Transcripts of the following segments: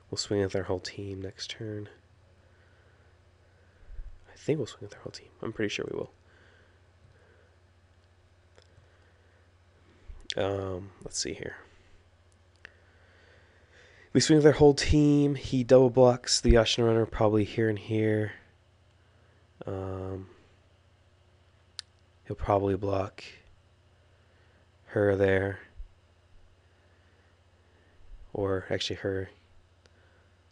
We'll swing with our whole team next turn. I think we'll swing with our whole team. I'm pretty sure we will. Let's see here. We swing with our whole team. He double blocks the Yashin Runner probably here and here. He'll probably block her there. Or actually her.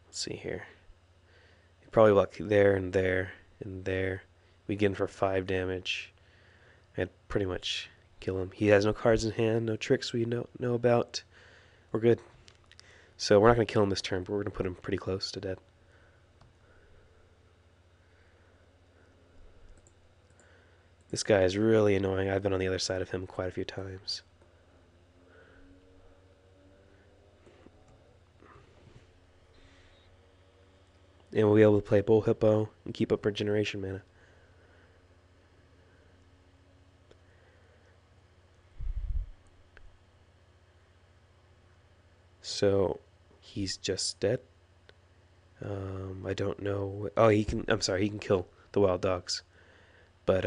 Let's see here. He'll probably block there and there and there. We get him for 5 damage. And pretty much kill him. He has no cards in hand, no tricks we know about. We're good. So we're not going to kill him this turn, but we're going to put him pretty close to dead. This guy is really annoying. I've been on the other side of him quite a few times. And we'll be able to play Bull Hippo and keep up regeneration mana. So he's just dead. I don't know. Oh, he can. I'm sorry. He can kill the wild dogs, but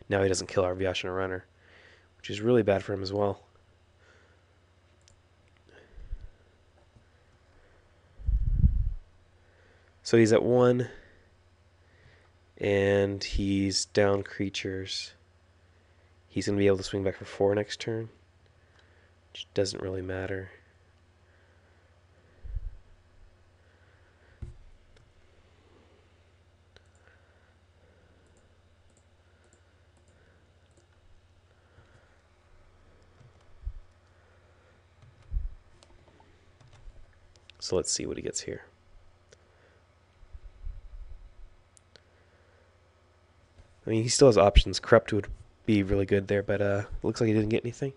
now he doesn't kill our Vyashina runner, which is really bad for him as well. So he's at 1, and he's down creatures. He's going to be able to swing back for 4 next turn, which doesn't really matter. So let's see what he gets here. I mean, he still has options. Corrupt would be really good there, but looks like he didn't get anything.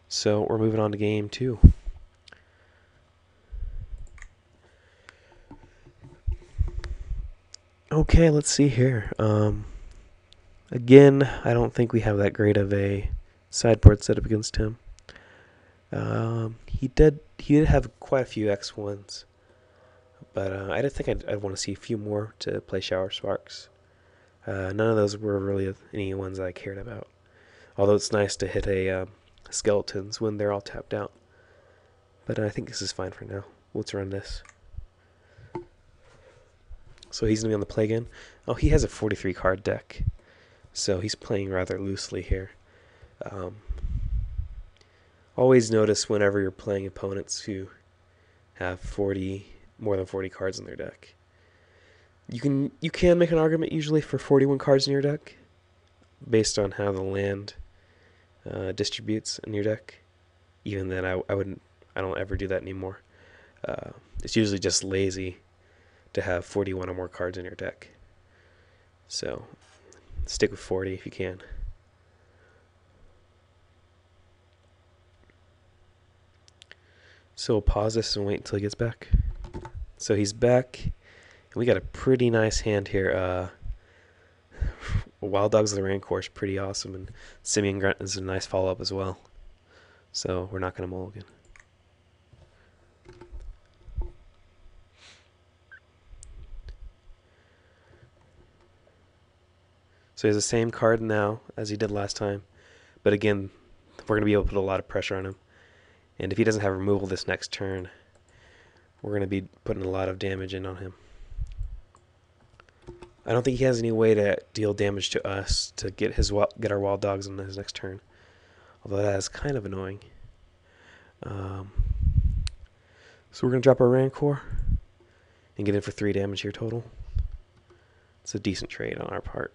So we're moving on to game 2. Okay, let's see here. Again, I don't think we have that great of a sideboard setup against him. He did have quite a few X1s, but I did think I'd want to see a few more to play Shower Sparks. None of those were really any ones I cared about. Although it's nice to hit a skeletons when they're all tapped out. But I think this is fine for now. Let's run this. So he's going to be on the play again. Oh, he has a 43 card deck. So he's playing rather loosely here. Always notice whenever you're playing opponents who have more than 40 cards in their deck. You can make an argument usually for 41 cards in your deck based on how the land distributes in your deck. Even then, I don't ever do that anymore. It's usually just lazy to have 41 or more cards in your deck. So stick with 40 if you can. So we'll pause this and wait until he gets back. So he's back, and we got a pretty nice hand here. Wild Dogs of the Rancor is pretty awesome, and Simian Grunt is a nice follow-up as well. So we're not going to mulligan. So he has the same card now as he did last time, but again, we're going to be able to put a lot of pressure on him. And if he doesn't have removal this next turn, we're going to be putting a lot of damage in on him. I don't think he has any way to deal damage to us to get our wild dogs on his next turn. Although that is kind of annoying. So we're going to drop our Rancor and get in for 3 damage here total. It's a decent trade on our part.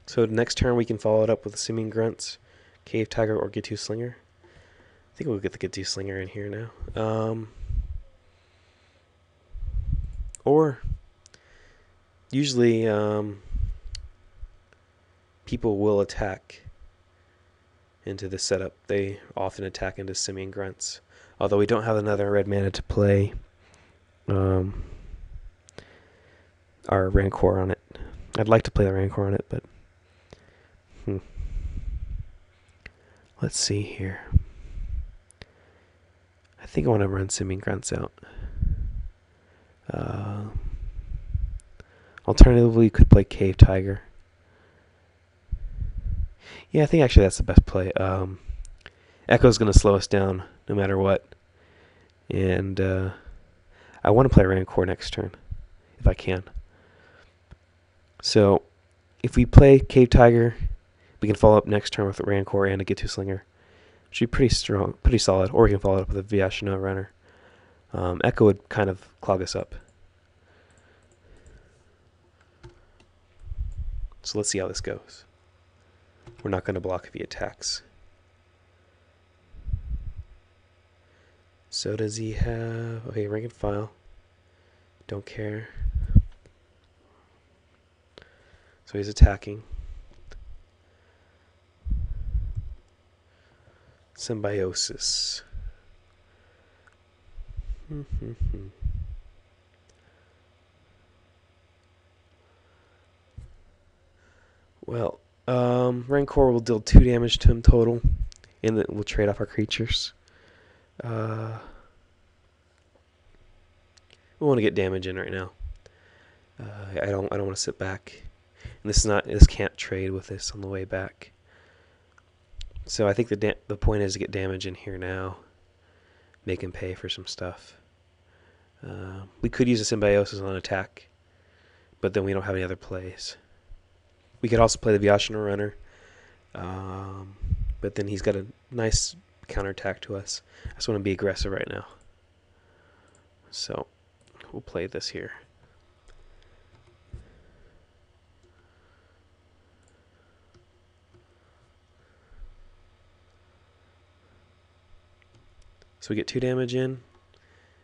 So next turn we can follow it up with Simian Grunts, Cave Tiger, or Gitu Slinger. I think we'll get the Gitu Slinger in here now. Or usually people will attack into this setup. They often attack into Simian Grunts. Although we don't have another red mana to play our Rancor on it. I'd like to play the Rancor on it, but let's see here. I think I want to run Simming Grunts out. Alternatively, you could play Cave Tiger. Yeah, I think actually that's the best play. Echo's going to slow us down no matter what. And I want to play Rancor next turn, if I can. So, if we play Cave Tiger, we can follow up next turn with a Rancor and a Get-To Slinger. Should be pretty strong, pretty solid. Or we can follow it up with a Vyashna Runner. Echo would kind of clog us up. So let's see how this goes. We're not going to block if he attacks. So does he have... Okay, rank and file. Don't care. So he's attacking. Symbiosis. Well, Rancor will deal 2 damage to him total, and then we'll trade off our creatures. We want to get damage in right now. I don't want to sit back. And this can't trade with this on the way back. So I think the point is to get damage in here now. Make him pay for some stuff. We could use a Symbiosis on attack, but then we don't have any other plays. We could also play the Vyashna Runner, but then he's got a nice counterattack to us. I just want to be aggressive right now. So we'll play this here. So we get 2 damage in.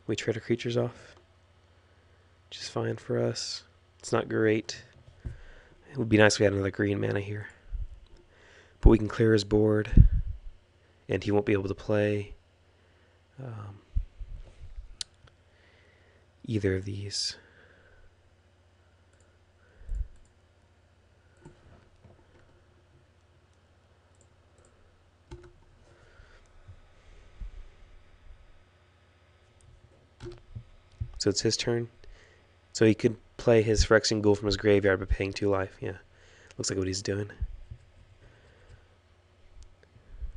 We trade our creatures off, which is fine for us. It's not great. It would be nice if we had another green mana here. But we can clear his board, and he won't be able to play either of these. So it's his turn. So he could play his Phyrexian Ghoul from his graveyard by paying 2 life. Yeah, looks like what he's doing.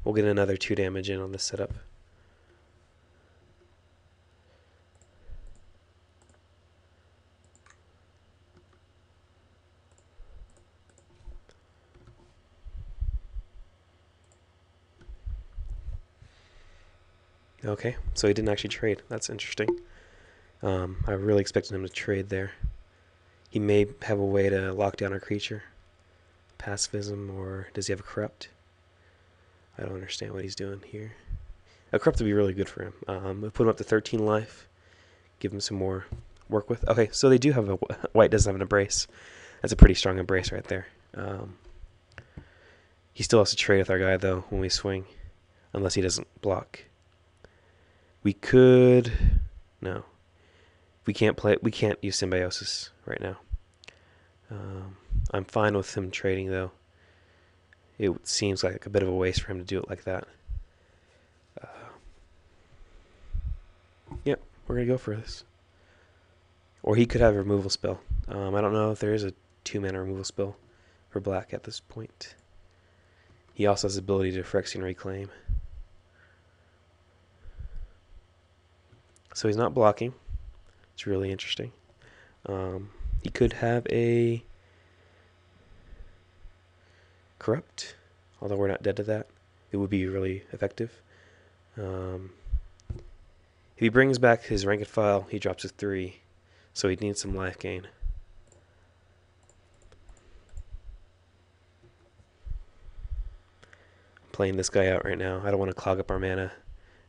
We'll get another 2 damage in on this setup. Okay, so he didn't actually trade. That's interesting. I really expected him to trade there. He may have a way to lock down our creature. Pacifism, or does he have a Corrupt? I don't understand what he's doing here. A Corrupt would be really good for him. We'll put him up to 13 life. Give him some more work with. Okay, so they do have a... White doesn't have an Embrace. That's a pretty strong Embrace right there. He still has to trade with our guy, though, when we swing. Unless he doesn't block. We could... No. We can't use Symbiosis right now. I'm fine with him trading, though. It seems like a bit of a waste for him to do it like that. Yep, we're going to go for this. Or he could have a removal spell. I don't know if there is a 2-mana removal spell for black at this point. He also has the ability to Phyrexian Reclaim. So he's not blocking. It's really interesting. He could have a Corrupt, although we're not dead to that. It would be really effective. If he brings back his ranked file, he drops a 3, so he needs some life gain. I'm playing this guy out right now. I don't want to clog up our mana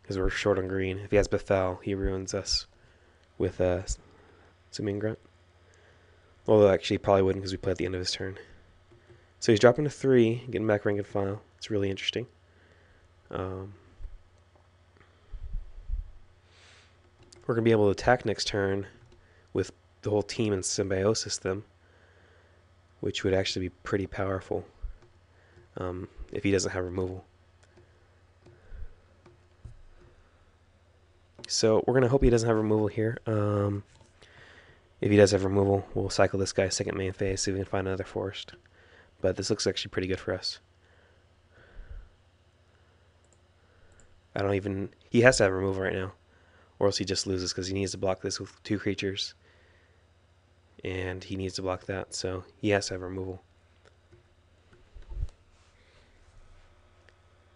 because we're short on green. If he has Befoul, he ruins us with Simming Grunt. Although actually he probably wouldn't because we play at the end of his turn. So he's dropping a 3, getting back ranked file. It's really interesting. we're going to be able to attack next turn with the whole team in Symbiosis them, which would actually be pretty powerful if he doesn't have removal. So we're going to hope he doesn't have removal here. If he does have removal, we'll cycle this guy second main phase, see if we can find another forest. But this looks actually pretty good for us. He has to have removal right now, or else he just loses because he needs to block this with 2 creatures. And he needs to block that, so he has to have removal.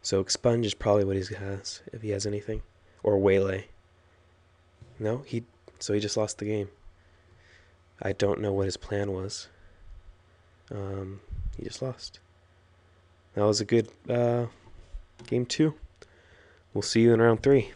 So Expunge is probably what he has, if he has anything. Or Waylay. No, so he just lost the game. I don't know what his plan was. He just lost. That was a good game 2. We'll see you in round 3.